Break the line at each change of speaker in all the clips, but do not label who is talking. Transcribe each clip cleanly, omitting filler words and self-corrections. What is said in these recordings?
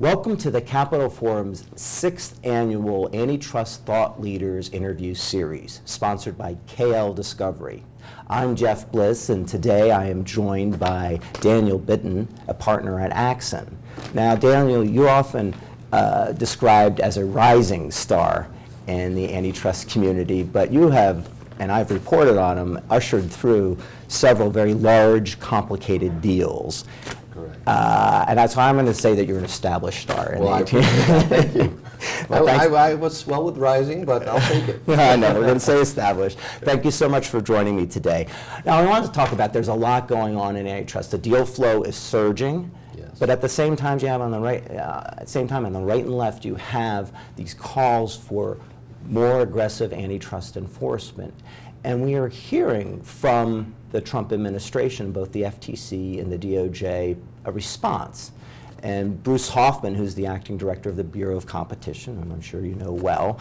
Welcome to the Capital Forum's 6th annual Antitrust Thought Leaders Interview Series, sponsored by KL Discovery. I'm Jeff Bliss, and today I am joined by Daniel Bitton, a partner at Axinn. Now, Daniel, you're often described as a rising star in the antitrust community, but you have, and I've reported on them, ushered through several very large, complicated deals.
Correct.
And that's why I'm going to say that you're an established star. In
Well, thank you. I was swell with rising, but I'll take it.
I know, we're going to say established. Thank you so much for joining me today. Now, I wanted to talk about, there's a lot going on in antitrust. The deal flow is surging.
Yes.
But at the same time, you have on the right, on the right and left, you have these calls for more aggressive antitrust enforcement. And we are hearing from the Trump administration, both the FTC and the DOJ, a response. And Bruce Hoffman, who's the acting director of the Bureau of Competition, and I'm sure you know well,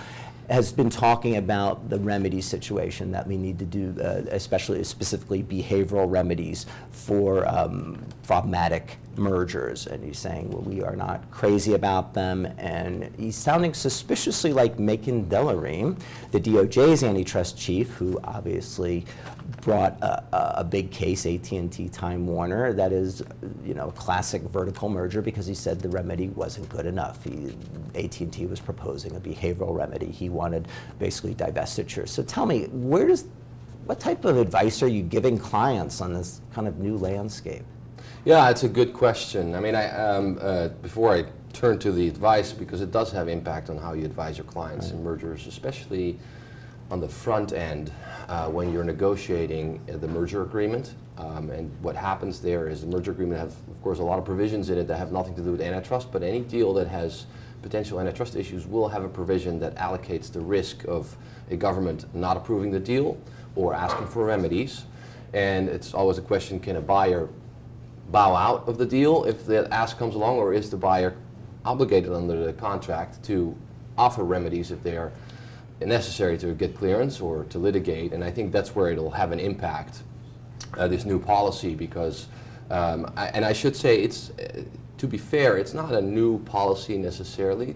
has been talking about the remedy situation that we need to do, specifically behavioral remedies for problematic mergers. And he's saying, well, we are not crazy about them. And he's sounding suspiciously like Macon Delarim, the DOJ's antitrust chief, who obviously brought a big case, AT&T Time Warner, that is, a classic vertical merger, because he said the remedy wasn't good enough. AT&T was proposing a behavioral remedy. He wanted basically divestiture. So tell me, what type of advice are you giving clients on this kind of new landscape?
Yeah, it's a good question. I mean, before I turn to the advice, because it does have impact on how you advise your clients in mergers, especially on the front end when you're negotiating the merger agreement. And what happens there is the merger agreement has, of course, a lot of provisions in it that have nothing to do with antitrust, but any deal that has potential antitrust issues will have a provision that allocates the risk of a government not approving the deal or asking for remedies. And it's always a question, can a buyer bow out of the deal if the ask comes along, or is the buyer obligated under the contract to offer remedies if they are necessary to get clearance or to litigate? And I think that's where it'll have an impact, this new policy, because, and I should say, it's, to be fair, it's not a new policy necessarily.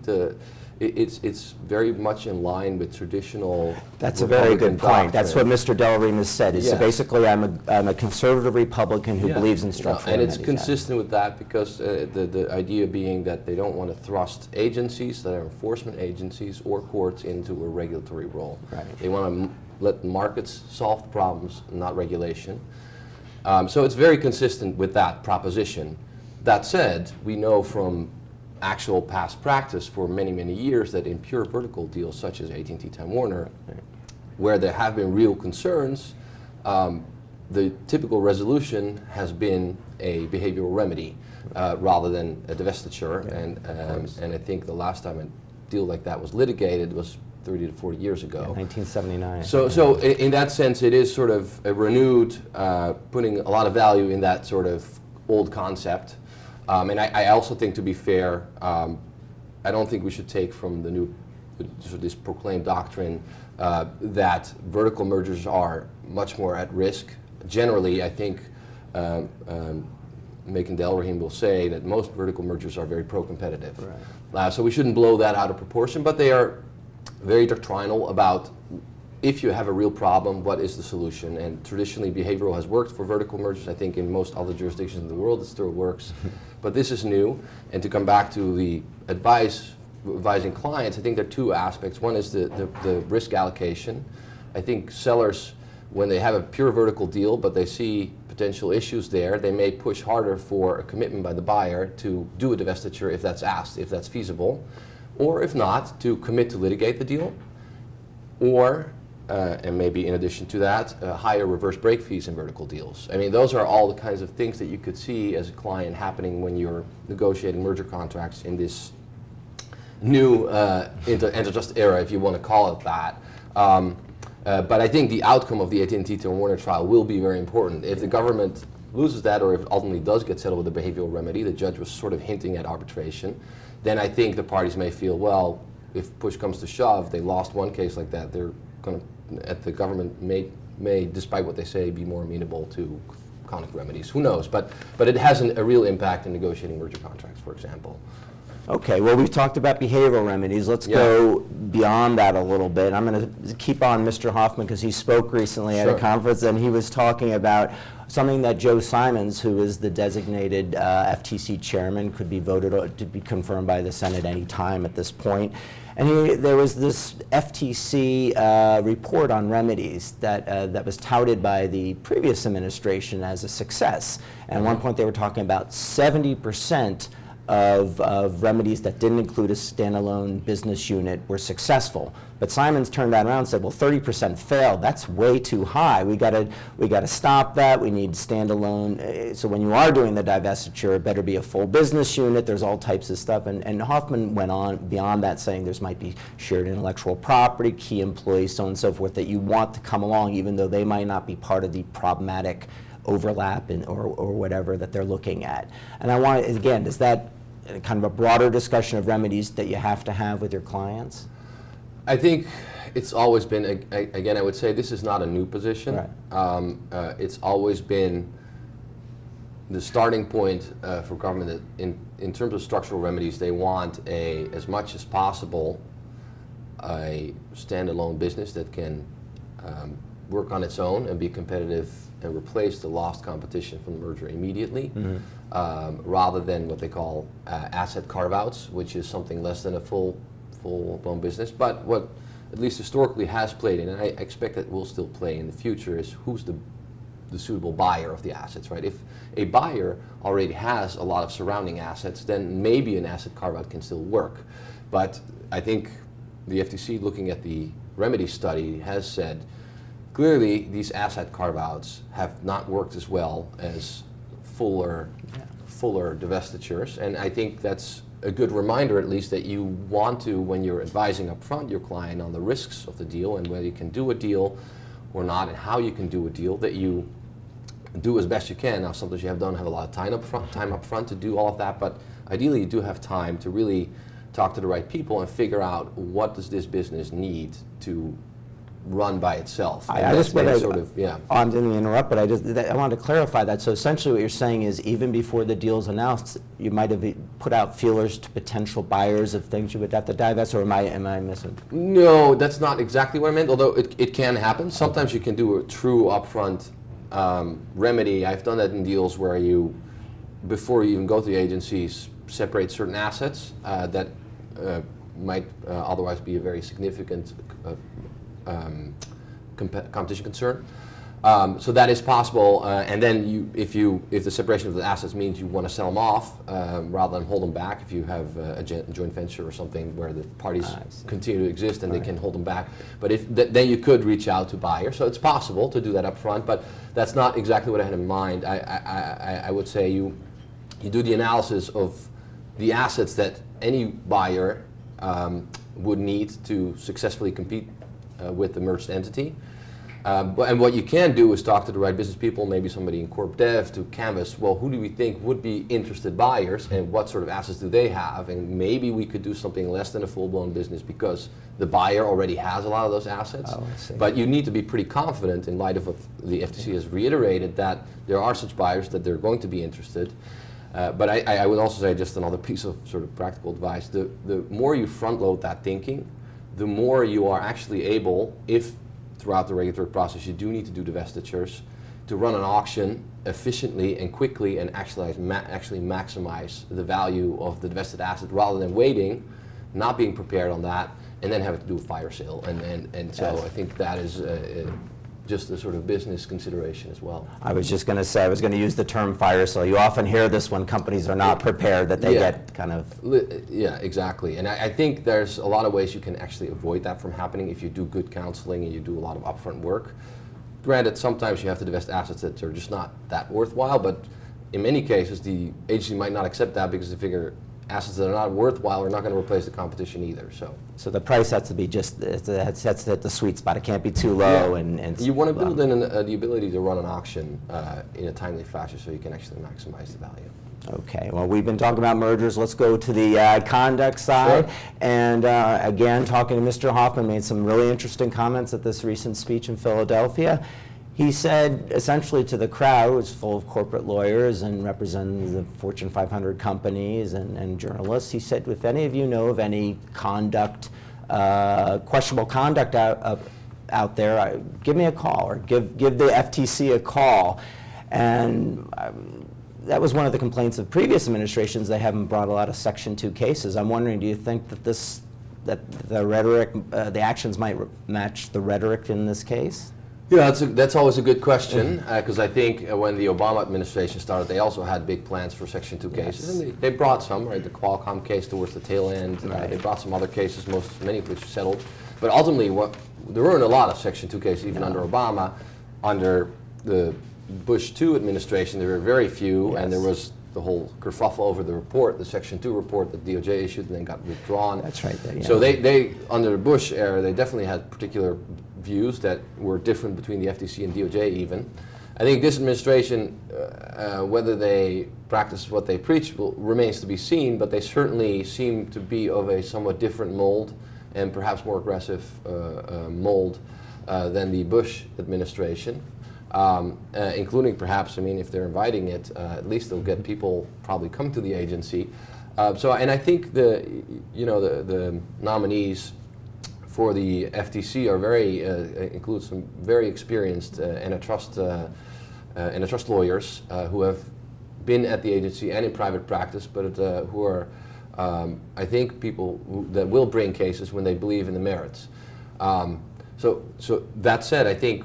It's very much in line with traditional.
That's a very good point.
doctrine.
That's what Mr. Delarim has said. Is
Yes.
So basically, I'm a conservative Republican who believes in structural
and it's
remedies.
consistent with that, because the idea being that they don't want to thrust agencies that are enforcement agencies or courts into a regulatory role.
Right.
They want to let markets solve the problems, not regulation. So it's very consistent with that proposition. That said, we know from actual past practice for many, many years that in pure vertical deals such as AT&T Time Warner, where there have been real concerns, the typical resolution has been a behavioral remedy rather than a divestiture. And I think the last time a deal like that was litigated was 30 to 40 years ago.
Yeah, 1979.
So in that sense, it is sort of a renewed, putting a lot of value in that sort of old concept. And I also think, to be fair, I don't think we should take from the new, this proclaimed doctrine that vertical mergers are much more at risk. Generally, I think Macon Delarim will say that most vertical mergers are very pro-competitive. Right. So we shouldn't blow that out of proportion, but they are very doctrinal about, if you have a real problem, what is the solution? And traditionally, behavioral has worked for vertical mergers. I think in most other jurisdictions in the world, it still works. But this is new. And to come back to the advising clients, I think there are two aspects. One is the risk allocation. I think sellers, when they have a pure vertical deal, but they see potential issues there, they may push harder for a commitment by the buyer to do a divestiture if that's asked, if that's feasible, or if not, to commit to litigate the deal, or and maybe in addition to that, higher reverse break fees in vertical deals. I mean, those are all the kinds of things that you could see as a client happening when you're negotiating merger contracts in this new antitrust era, if you want to call it that. But I think the outcome of the AT&T Time Warner trial will be very important. If the government loses that, or if it ultimately does get settled with a behavioral remedy, the judge was sort of hinting at arbitration, then I think the parties may feel, well, if push comes to shove, they lost one case like that, they're going to, the government may, despite what they say, be more amenable to conic remedies. Who knows? But it has a real impact in negotiating merger contracts, for example.
Okay, well, we've talked about behavioral remedies. Let's go beyond that a little bit. I'm going to keep on Mr. Hoffman because he spoke recently at a conference, and he was talking about something that Joe Simons, who is the designated FTC chairman, could be voted to be confirmed by the Senate any time at this point. And there was this FTC report on remedies that was touted by the previous administration as a success. And at one point they were talking about 70% of remedies that didn't include a standalone business unit were successful. But Simons turned that around and said, well, 30% failed. That's way too high. We got to stop that. We need standalone. So when you are doing the divestiture, it better be a full business unit. There's all types of stuff. And Hoffman went on beyond that, saying there's might be shared intellectual property, key employees, so on and so forth, that you want to come along, even though they might not be part of the problematic overlap or whatever that they're looking at. And I want, again, is that kind of a broader discussion of remedies that you have to have with your clients?
I think it's always been, again, I would say this is not a new position. Right. It's always been the starting point for government that in terms of structural remedies, they want as much as possible, a standalone business that can work on its own and be competitive and replace the lost competition from the merger immediately, rather than what they call asset carve-outs, which is something less than a full-blown business. But what at least historically has played, and I expect that will still play in the future, is who's the suitable buyer of the assets, right? If a buyer already has a lot of surrounding assets, then maybe an asset carve-out can still work. But I think the FTC, looking at the remedy study, has said clearly these asset carve-outs have not worked as well as fuller divestitures, and I think that's a good reminder, at least, that you want to, when you're advising upfront your client on the risks of the deal and whether you can do a deal or not and how you can do a deal, that you do as best you can. Now, sometimes you don't have a lot of time up front to do all of that, but ideally you do have time to really talk to the right people and figure out what does this business need to run by itself.
I didn't interrupt, but I wanted to clarify that. So essentially what you're saying is even before the deal's announced, you might have put out feelers to potential buyers of things you would have to divest, or am I missing?
No, that's not exactly what I meant, although it can happen. Sometimes you can do a true upfront remedy. I've done that in deals where you, before you even go to the agencies, separate certain assets that might otherwise be a very significant competition concern. So that is possible, and then if the separation of the assets means you want to sell them off rather than hold them back, if you have a joint venture or something where the parties continue to exist and they can hold them back, but then you could reach out to buyers. So it's possible to do that up front, but that's not exactly what I had in mind. I would say you do the analysis of the assets that any buyer would need to successfully compete with the merged entity. And what you can do is talk to the right business people, maybe somebody in corp dev, to canvas, well, who do we think would be interested buyers and what sort of assets do they have? And maybe we could do something less than a full-blown business because the buyer already has a lot of those assets.
Oh, I see.
But you need to be pretty confident, in light of what the FTC has reiterated, that there are such buyers, that they're going to be interested. But I would also say, just another piece of sort of practical advice, the more you front load that thinking, the more you are actually able, if throughout the regulatory process you do need to do divestitures, to run an auction efficiently and quickly and actually maximize the value of the divested asset, rather than waiting, not being prepared on that, and then having to do a fire sale. And so I think that is just a sort of business consideration as well.
I was just going to say, I was going to use the term fire sale. You often hear this when companies are not prepared, that they get kind of...
Yeah, exactly. And I think there's a lot of ways you can actually avoid that from happening if you do good counseling and you do a lot of upfront work. Granted, sometimes you have to divest assets that are just not that worthwhile, but in many cases the agency might not accept that because they figure assets that are not worthwhile are not going to replace the competition either. So
the price has to be just, that's at the sweet spot. It can't be too low.
Yeah.
And
you want to build in the ability to run an auction in a timely fashion so you can actually maximize the value.
Okay, well, we've been talking about mergers. Let's go to the conduct side.
Sure.
And again, talking to Mr. Hoffman, made some really interesting comments at this recent speech in Philadelphia. he said essentially to the crowd, which was full of corporate lawyers and representatives of Fortune 500 companies and journalists, he said, if any of you know of any conduct, questionable conduct out there, give me a call, or give the FTC a call. And that was one of the complaints of previous administrations. They haven't brought a lot of Section 2 cases. I'm wondering, do you think that the rhetoric, the actions might match the rhetoric in this case?
Yeah, that's always a good question, because I think when the Obama administration started, they also had big plans for Section 2 cases, and they brought some, right? The Qualcomm case towards the tail end.
Right.
They brought some other cases, many of which settled. But ultimately, there weren't a lot of Section 2 cases even under Obama. Under the Bush 2 administration, there were very few, and there was the whole kerfuffle over the report, the Section 2 report that DOJ issued and then got withdrawn.
That's right.
So they, under the Bush era, they definitely had particular views that were different between the FTC and DOJ even. I think this administration, whether they practice what they preach remains to be seen, but they certainly seem to be of a somewhat different mold and perhaps more aggressive mold than the Bush administration. Including perhaps, I mean, if they're inviting it, at least they'll get people probably come to the agency. And I think the nominees for the FTC are include some very experienced antitrust lawyers who have been at the agency and in private practice, but who are, I think, people that will bring cases when they believe in the merits. So that said, I think.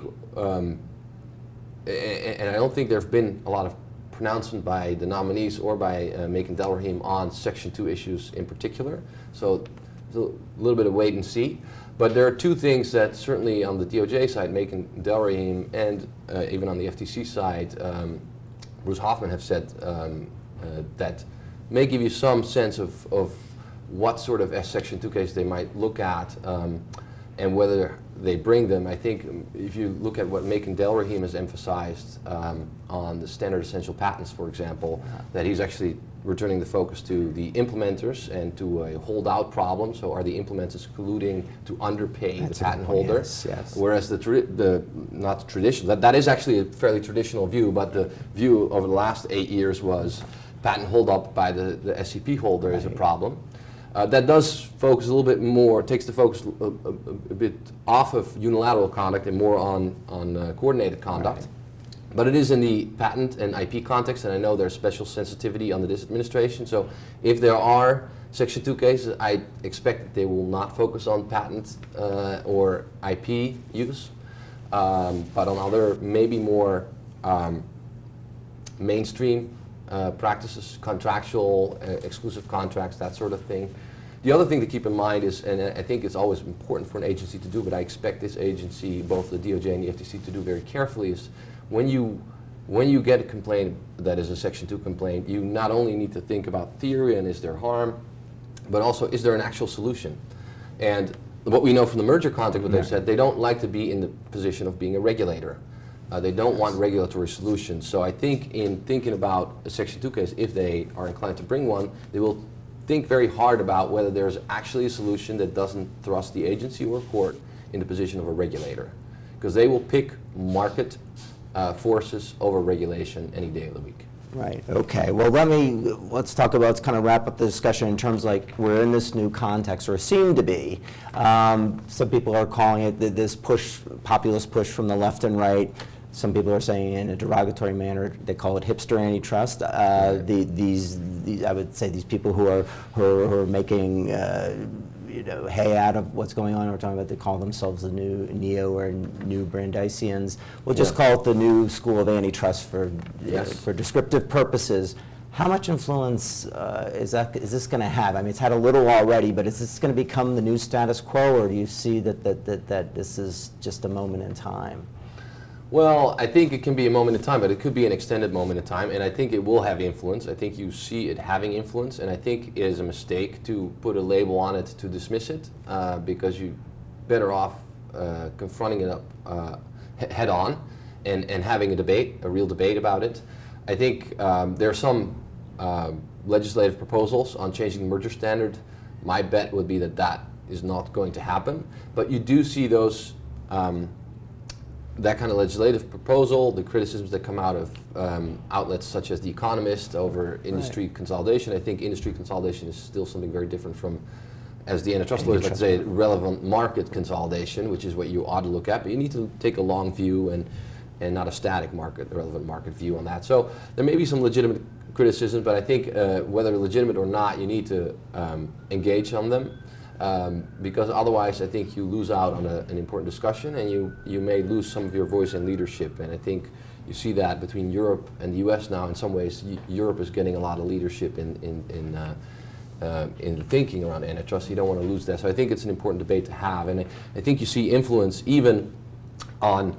And I don't think there have been a lot of pronouncement by the nominees or by Makan Delrahim on Section 2 issues in particular. So a little bit of wait and see. But there are two things that certainly on the DOJ side, Makan Delrahim, and even on the FTC side, Bruce Hoffman have said that may give you some sense of what sort of Section 2 case they might look at and whether they bring them. I think if you look at what Makan Delrahim has emphasized on the standard essential patents, for example, that he's actually returning the focus to the implementers and to a holdout problem. So are the implementers colluding to underpay the patent holder?
Yes.
Whereas not the traditional, that is actually a fairly traditional view, but the view over the last 8 years was patent holdup by the SEP holder is a problem. That does focus a little bit more, takes the focus a bit off of unilateral conduct and more on coordinated conduct. Right. But it is in the patent and IP context, and I know there's special sensitivity under this administration. So if there are Section 2 cases, I expect that they will not focus on patent or IP use, but on other, maybe more mainstream practices, contractual, exclusive contracts, that sort of thing. The other thing to keep in mind is, and I think it's always important for an agency to do, but I expect this agency, both the DOJ and the FTC, to do very carefully, is when you get a complaint that is a Section 2 complaint, you not only need to think about theory and is there harm, but also is there an actual solution? And what we know from the merger context, what they've said, they don't like to be in the position of being a regulator. They don't want regulatory solutions. So I think in thinking about a Section 2 case, if they are inclined to bring one, they will think very hard about whether there's actually a solution that doesn't thrust the agency or court in the position of a regulator. Because they will pick market forces over regulation any day of the week.
Right, okay. Well, let's talk about, let's kind of wrap up the discussion in terms like we're in this new context, or seem to be. Some people are calling it this populist push from the left and right. Some people are saying in a derogatory manner, they call it hipster antitrust. These I would say these people who are making hay out of what's going on. We're talking about, they call themselves the new Neo or New Brandeisians. We'll just call it the new school of antitrust for descriptive purposes. How much influence is this going to have? I mean, it's had a little already, but is this going to become the new status quo, or do you see that this is just a moment in time?
Well, I think it can be a moment in time, but it could be an extended moment in time, and I think it will have influence. I think you see it having influence, and I think it is a mistake to put a label on it to dismiss it, because you're better off confronting it up head on and having a real debate about it. I think there are some legislative proposals on changing the merger standard. My bet would be that is not going to happen, but you do see those that kind of legislative proposal, the criticisms that come out of outlets such as The Economist over industry consolidation. I think industry consolidation is still something very different from, as the antitrust lawyers like to say, relevant market consolidation, which is what you ought to look at. But you need to take a long view and not a static market, a relevant market view on that. So there may be some legitimate criticism, but I think whether legitimate or not, you need to engage on them. Because otherwise I think you lose out on an important discussion, and you may lose some of your voice and leadership. And I think you see that between Europe and the US now. In some ways, Europe is getting a lot of leadership in thinking around antitrust. You don't want to lose that. So I think it's an important debate to have. And I think you see influence even on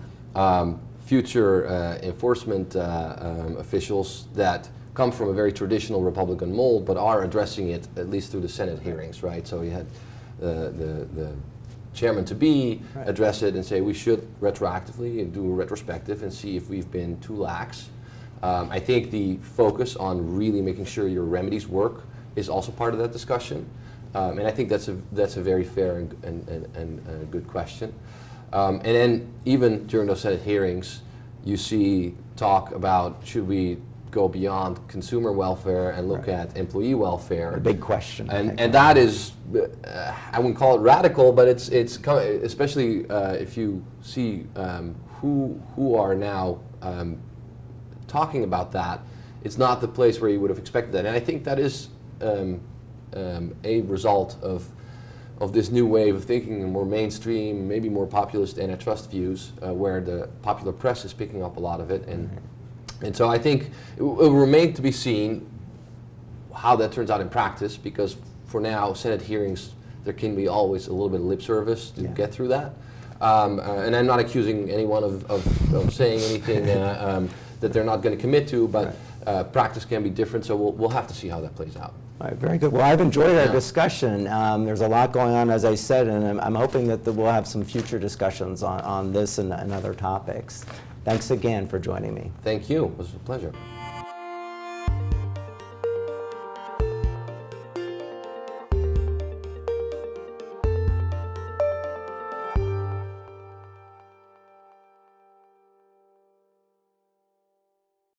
future enforcement officials that come from a very traditional Republican mold, but are addressing it at least through the Senate hearings, right? So you had the chairman-to-be address it and say we should retroactively do a retrospective and see if we've been too lax. I think the focus on really making sure your remedies work is also part of that discussion, and I think that's a very fair and good question. And then even during those Senate hearings, you see talk about should we go beyond consumer welfare and look at employee welfare.
A big question.
And that is, I wouldn't call it radical, but it's especially if you see who are now talking about that, it's not the place where you would have expected that. And I think that is a result of this new wave of thinking, and more mainstream, maybe more populist antitrust views, where the popular press is picking up a lot of it. And so I think it will remain to be seen how that turns out in practice, because for now, Senate hearings, there can be always a little bit of lip service to get through that. And I'm not accusing anyone of saying anything that they're not going to commit to, but practice can be different, so we'll have to see how that plays out.
All right, very good. Well, I've enjoyed our discussion. There's a lot going on, as I said, and I'm hoping that we'll have some future discussions on this and other topics. Thanks again for joining me.
Thank you. It was a pleasure.